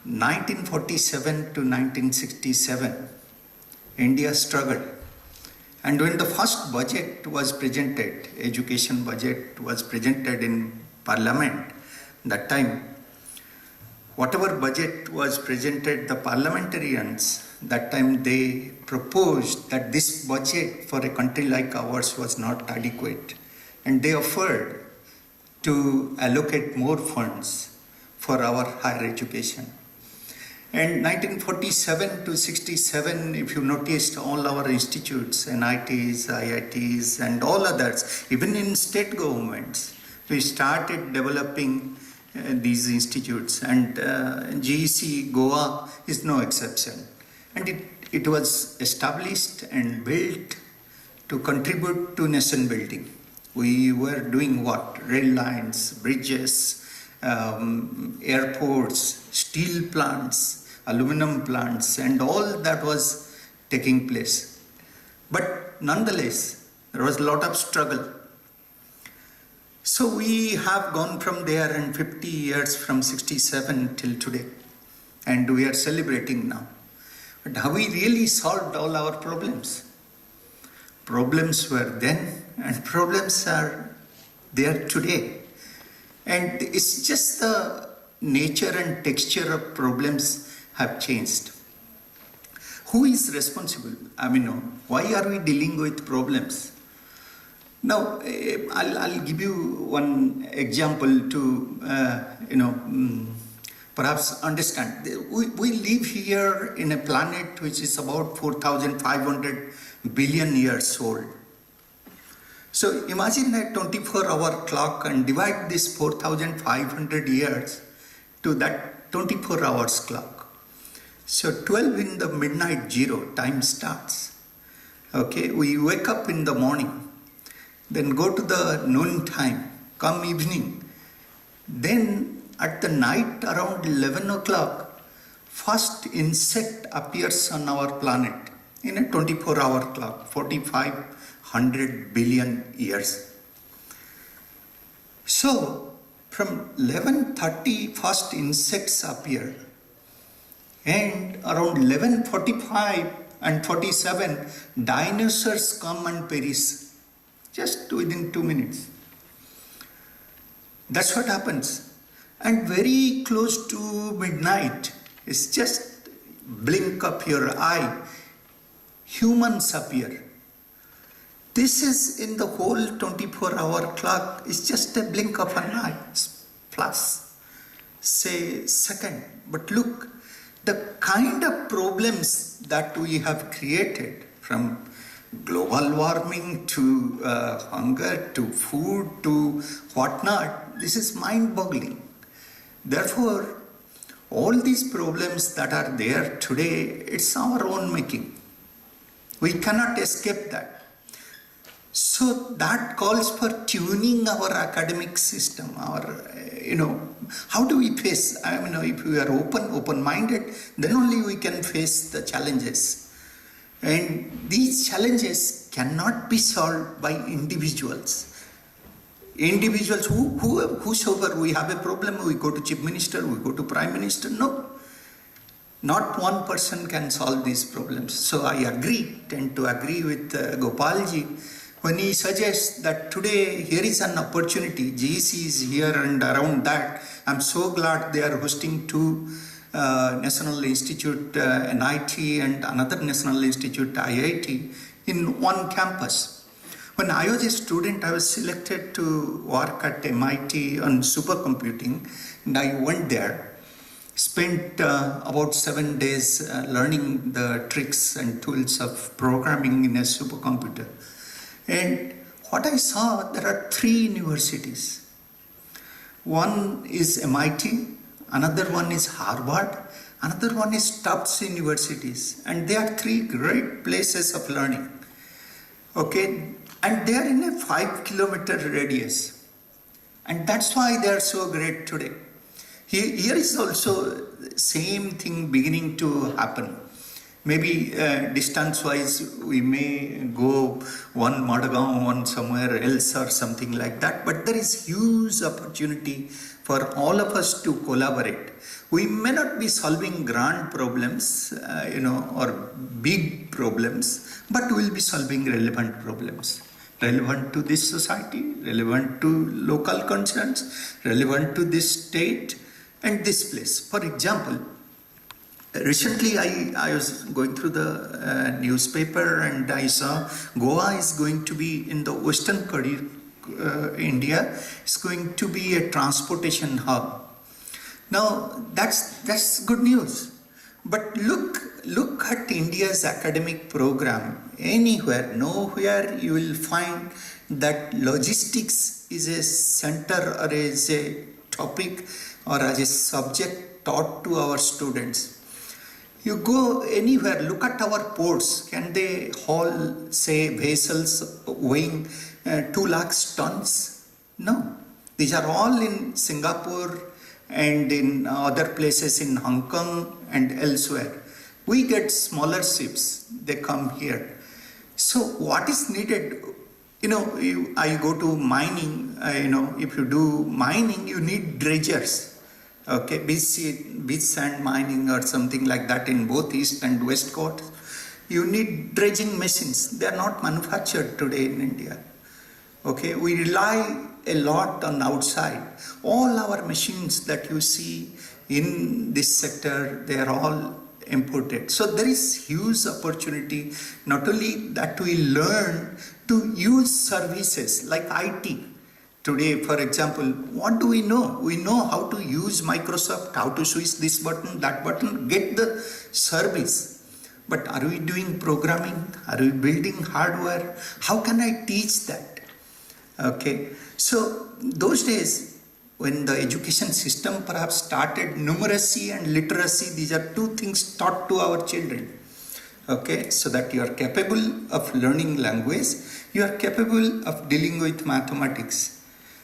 1947 to 1967, India struggled. And when the first budget was presented, education budget was presented in Parliament, that time, whatever budget was presented, the parliamentarians, that time they proposed that this budget for a country like ours was not adequate. And they offered to allocate more funds for our higher education. And 1947 to 67, if you noticed, all our institutes, NITs, IITs, and all others, even in state governments, we started developing these institutes, and GEC Goa is no exception. And it was established and built to contribute to nation building. We were doing what? Rail lines, bridges, airports, steel plants, aluminum plants, and all that was taking place. But nonetheless, there was a lot of struggle. So we have gone from there, and 50 years from 67 till today, and we are celebrating now. But have we really solved all our problems? Problems were then, and problems are there today. And it's just the nature and texture of problems have changed. Who is responsible? Why are we dealing with problems? Now, I'll give you one example to, perhaps understand. We live here in a planet which is about 4,500 billion years old. So imagine a 24-hour clock and divide this 4,500 years to that 24 hours clock. So 12 in the midnight zero, time starts. Okay, we wake up in the morning, then go to the noon time, come evening. Then at the night around 11 o'clock, first insect appears on our planet in a 24-hour clock, 4,500 billion years. So from 11:30 first insects appear, and around 11:45 and 47 dinosaurs come and perish just within 2 minutes. That's what happens. And very close to midnight, it's just blink of your eye, humans appear. This is in the whole 24-hour clock, it's just a blink of an eye, plus, say, second. But look, the kind of problems that we have created, from global warming to hunger to food to whatnot, this is mind-boggling. Therefore, all these problems that are there today, it's our own making. We cannot escape that. So that calls for tuning our academic system, how do we face? If we are open-minded, then only we can face the challenges. And these challenges cannot be solved by individuals. Individuals, whosoever, we have a problem, we go to Chief Minister, we go to Prime Minister. No. Not one person can solve these problems. So I tend to agree with Gopalji when he suggests that today here is an opportunity. GEC is here and around that. I'm so glad they are hosting two National Institute, NIT, and another National Institute, IIT, in one campus. When I was a student, I was selected to work at MIT on supercomputing, and I went there, spent about 7 days learning the tricks and tools of programming in a supercomputer. And what I saw, there are 3 universities. One is MIT, another one is Harvard, another one is Tufts universities, and they are 3 great places of learning. Okay, and they are in a 5-kilometer radius, and that's why they are so great today. Here is also same thing beginning to happen. Maybe distance-wise, we may go one Madagaon, one somewhere else or something like that. But there is huge opportunity for all of us to collaborate. We may not be solving grand problems, or big problems, but we'll be solving relevant problems. Relevant to this society, relevant to local concerns, relevant to this state and this place. For example, recently I was going through the newspaper and I saw Goa is going to be in the western corridor, India is going to be a transportation hub. Now that's good news. But look at India's academic program. Anywhere, nowhere you will find that logistics is a center or is a topic or as a subject taught to our students. You go anywhere, look at our ports. Can they haul, say, vessels weighing 2 lakh tons? No. These are all in Singapore and in other places in Hong Kong and elsewhere. We get smaller ships, they come here. So what is needed? I go to mining, if you do mining, you need dredgers. Okay, beach sand mining or something like that in both east and west coast. You need dredging machines. They are not manufactured today in India. Okay, we rely a lot on outside. All our machines that you see in this sector, they are all imported. So there is huge opportunity, not only that we learn to use services like IT. Today, for example, what do we know? We know how to use Microsoft, how to switch this button, that button, get the service. But are we doing programming? Are we building hardware? How can I teach that? Okay, so those days when the education system perhaps started, numeracy and literacy, these are two things taught to our children. Okay, so that you are capable of learning language, you are capable of dealing with mathematics.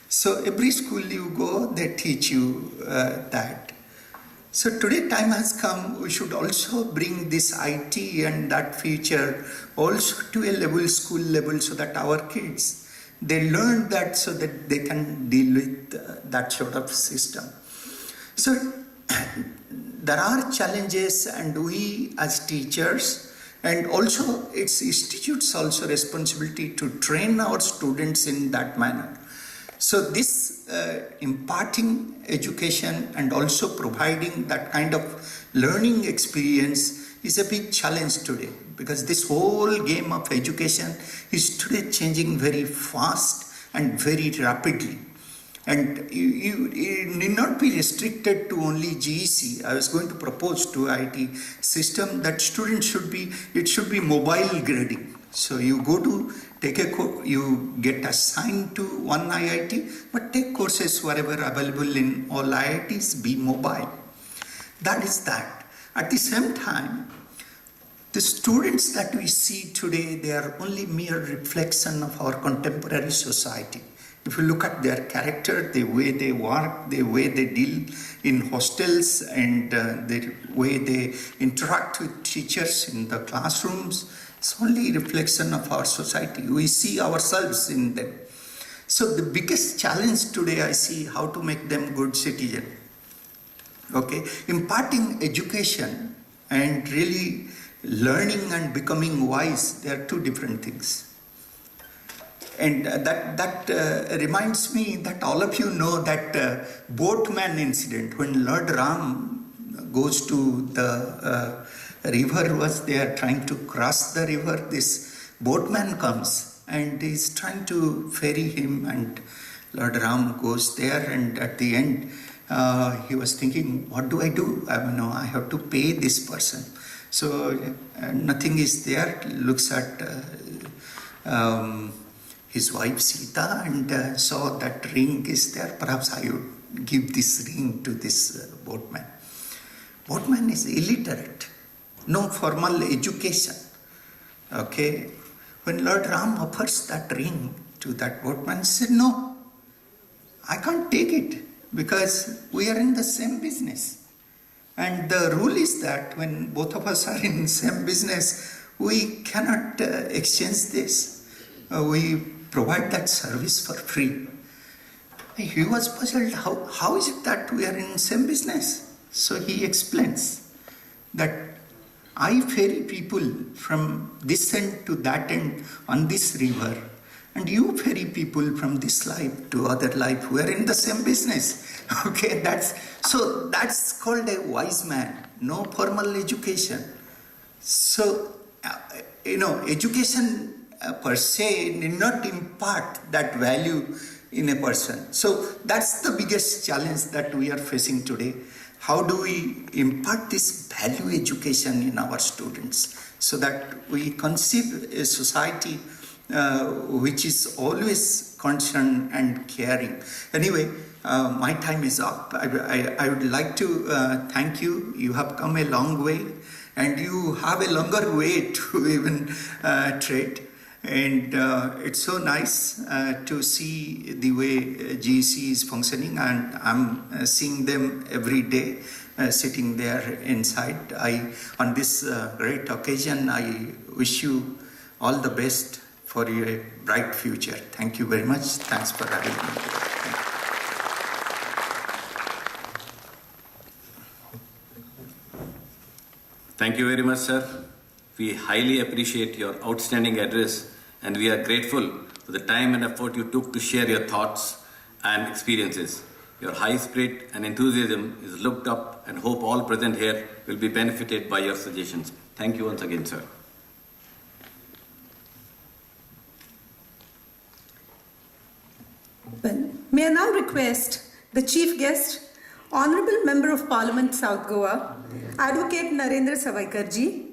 So every school you go, they teach you that. So today time has come, we should also bring this IT and that feature also to a level, school level, so that our kids, they learn that so that they can deal with that sort of system. So there are challenges, and we as teachers, and also its institutes also responsibility to train our students in that manner. So this imparting education and also providing that kind of learning experience is a big challenge today, because this whole game of education is today changing very fast and very rapidly. And you need not be restricted to only GEC. I was going to propose to IT system that students should be mobile grading. So you go to take a course, you get assigned to one IIT, but take courses wherever available in all IITs, be mobile. That is that. At the same time, the students that we see today, they are only mere reflection of our contemporary society. If you look at their character, the way they work, the way they deal in hostels, and the way they interact with teachers in the classrooms, it's only a reflection of our society. We see ourselves in them. So the biggest challenge today I see, how to make them good citizens. Okay, imparting education and really learning and becoming wise, they are two different things. And that reminds me that all of you know that boatman incident, when Lord Ram goes to the river, was there trying to cross the river. This boatman comes and is trying to ferry him, and Lord Ram goes there, and at the end he was thinking, what do? I have to pay this person. So nothing is there. Looks at his wife Sita and saw that ring is there. Perhaps I would give this ring to this boatman. Boatman is illiterate, no formal education. Okay, when Lord Ram offers that ring to that boatman, he said, no, I can't take it, because we are in the same business. And the rule is that when both of us are in same business, we cannot exchange this. We provide that service for free. He was puzzled, how is it that we are in same business? So he explains that I ferry people from this end to that end on this river, and you ferry people from this life to other life. We are in the same business. Okay, that's called a wise man. No formal education. So, education per se need not impart that value in a person. So that's the biggest challenge that we are facing today. How do we impart this value education in our students so that we conceive a society which is always concerned and caring? Anyway, my time is up. I would like to thank you. You have come a long way, and you have a longer way to even tread. And it's so nice to see the way GEC is functioning, and I'm seeing them every day sitting there inside. On this great occasion, I wish you all the best for your bright future. Thank you very much. Thanks for having me. Thank you very much, sir. We highly appreciate your outstanding address, and we are grateful for the time and effort you took to share your thoughts and experiences. Your high spirit and enthusiasm is looked up, and hope all present here will be benefited by your suggestions. Thank you once again, sir. Well, may I now request the Chief Guest, Honourable Member of Parliament, South Goa, Advocate Narendra Savaikarji,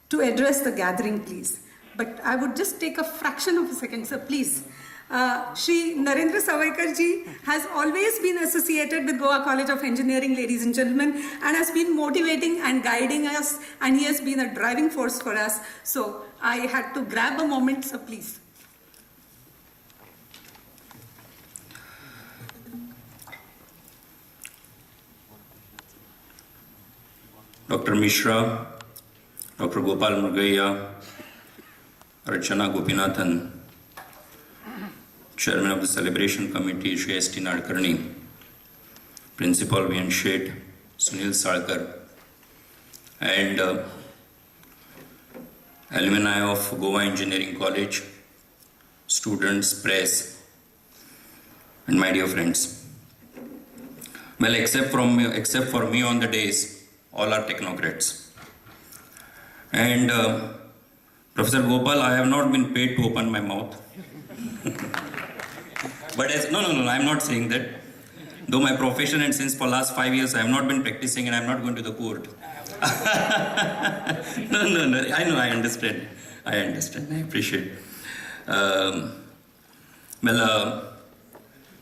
to address the gathering, please. But I would just take a fraction of a second, sir, please. Shri Narendra Savaikarji has always been associated with Goa College of Engineering, ladies and gentlemen, and has been motivating and guiding us, and he has been a driving force for us. So I had to grab a moment, sir, please. Dr. Mishra, Dr. Gopal Murgaya, Archana Gopinathan, Chairman of the Celebration Committee, Shri S.T. Nadkarni, Principal Vian Sheth, Sunil Salkar, and alumni of Goa Engineering College, students, press, and my dear friends. Well, except for me on the days, all are technocrats. And Professor Gopal, I have not been paid to open my mouth. But no, I'm not saying that. Though my profession, and since for last 5 years I have not been practicing, and I am not going to the court. No, I understand. I appreciate.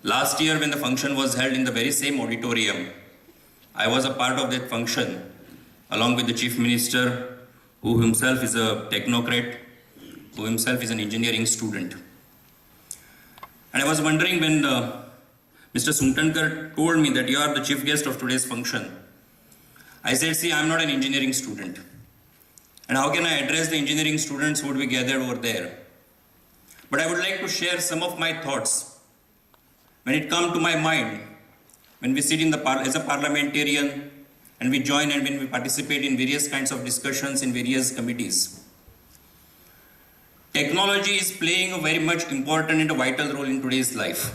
Last year when the function was held in the very same auditorium, I was a part of that function along with the Chief Minister, who himself is a technocrat, who himself is an engineering student. And I was wondering when Mr. Sungtankar told me that you are the chief guest of today's function. I said, see, I'm not an engineering student. And how can I address the engineering students who would be gathered over there? But I would like to share some of my thoughts when it comes to my mind, when we sit in as a parliamentarian, and we join and when we participate in various kinds of discussions in various committees. Technology is playing a very much important and a vital role in today's life.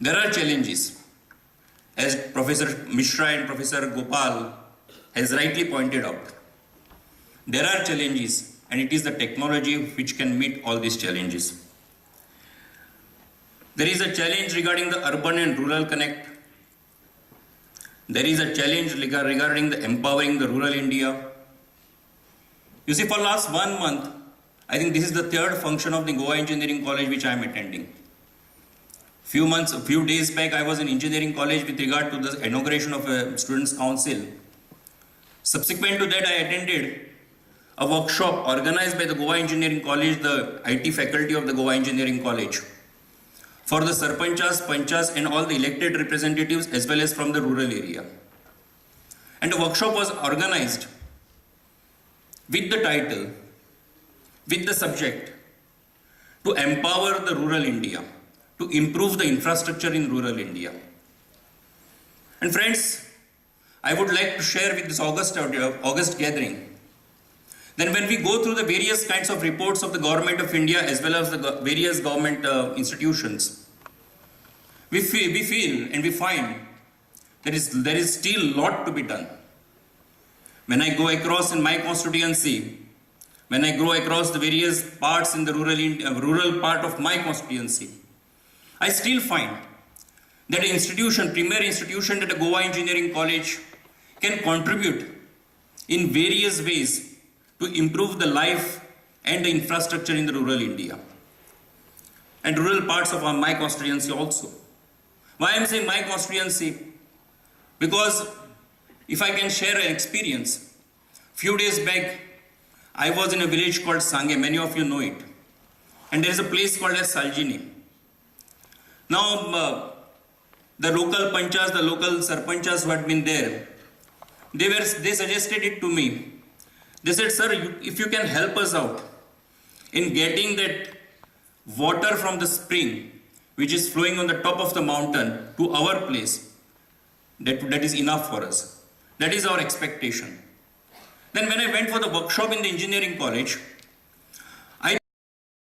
There are challenges, as Professor Mishra and Professor Gopal has rightly pointed out. There are challenges, and it is the technology which can meet all these challenges. There is a challenge regarding the urban and rural connect. There is a challenge regarding the empowering the rural India. You see, for last 1 month, I think this is the third function of the Goa Engineering College which I am attending. Few days back, I was in engineering college with regard to the inauguration of a students' council. Subsequent to that, I attended a workshop organized by the Goa Engineering College, the IT faculty of the Goa Engineering College, for the sarpanchas, panchas and all the elected representatives as well as from the rural area. And the workshop was organized with the title, with the subject, to empower the rural India, to improve the infrastructure in rural India. And friends, I would like to share with this August gathering, then when we go through the various kinds of reports of the Government of India as well as the various government institutions, we feel and we find there is still a lot to be done. When I go across in my constituency, when I go across the various parts in the rural part of my constituency, I still find that an institution, premier institution at a Goa Engineering College can contribute in various ways to improve the life and the infrastructure in the rural India and rural parts of my constituency also. Why I am saying my constituency? Because if I can share an experience, few days back I was in a village called Sange, many of you know it, and there is a place called as Saljini. Now the local panchas, the local sarpanchas who had been there, they suggested it to me. They said, sir, if you can help us out in getting that water from the spring which is flowing on the top of the mountain to our place, that is enough for us. That is our expectation. Then when I went for the workshop in the engineering college,